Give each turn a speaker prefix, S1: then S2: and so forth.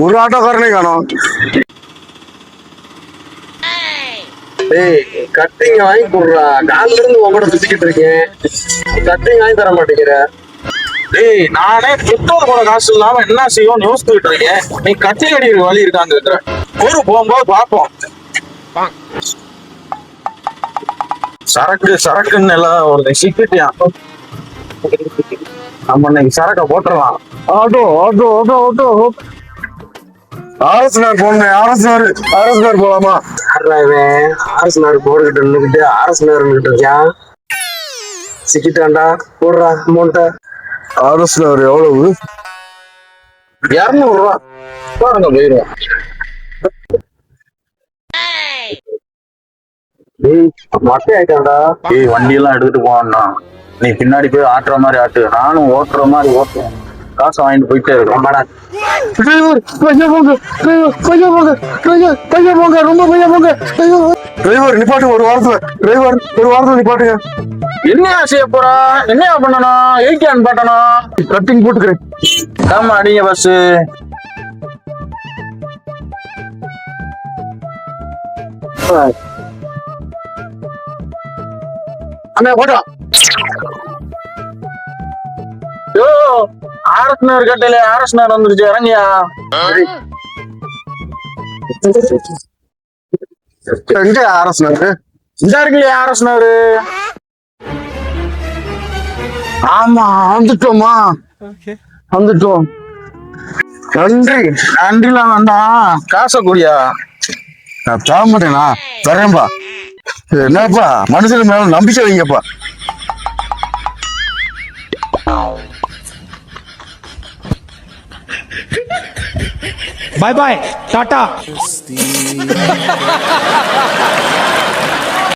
S1: ஒரு ஆட்டோக்காரனே காணோம்.
S2: டேய் கட்டிங் வாங்கி கொடுறா. காலில இருந்து உங்கள்கிட்ட சுத்திக்கிட்டு இருக்கேன், கட்டிங் வாங்கி தர மாட்டேங்கிற.
S3: டேய் நானே பெட்ரோல் போட காசு இல்லாம என்ன செய்யும் யோசிச்சுட்டு இருக்கேன். நீ கட்டிங் அடிக்கிற வழி இருக்காங்க இருக்கிற ஒரு போகும்போது பார்ப்போம். சரக்குன்னு எல்லாம் ஒரு சிக்கிட்டியா. நம்ம இன்னைக்கு சரக்கை போட்டுடலாம்.
S1: Auto auto auto auto RSR போங்க. ஆர்எஸ்ஆர் போலாமா?
S2: ஆர்எஸ்ஆர் போர்கிட்ட நின்றுக்கிட்டு ஆர்எஸ்ஆர் இருக்கியா? சிக்கிட்டான்டா, போடுறா அமௌண்ட்ட.
S1: ஆர்எஸ்ஆர் எவ்வளவு?
S3: 200 ரூபா பாருங்க போயிருவோம்.
S2: மட்டை ஆயிட்டான்டா.
S3: வண்டி எல்லாம் எடுத்துட்டு போவான்டா. நீ பின்னாடி போய் ஆட்டுற மாதிரி ஆட்டு, நானும் ஓட்டுற மாதிரி ஓட்டுவேன். காசு வாங்கிட்டு போயிட்டே இருக்கேன்.
S1: டிரைவர் நிப்பாட்டுங்க, ஒரு வாரத்துல நிப்பாட்டுங்க.
S3: என்ன செய்ய போறா? என்ன பண்ணணும்? ஏய்க்கான் பாட்டணும்.
S1: கட்டிங் போட்டுக்கிறேன்.
S3: ஆமா அடிங்க பஸ்.
S2: அண்ணா போட்டோம்.
S3: யோ ஆர்எஸ்ஆர் கட்டையில ஆர்எஸ்ஆர் வந்துருச்சு, இறங்கியா.
S1: எங்க ஆர்எஸ்ஆர்?
S3: இந்த இருக்குல்லையா ஆர்எஸ்ஆர்.
S1: ஆமா வந்துட்டோமா? வந்துட்டோம்.
S3: நன்றிலாம் வேண்டாம், காசை கூடியா.
S1: நான் தர மாட்டேனா? தரேன்பா. என்னப்பா மனுஷன் மேல நம்பிக்கை வைங்கப்பா.
S4: Bye bye, Tata.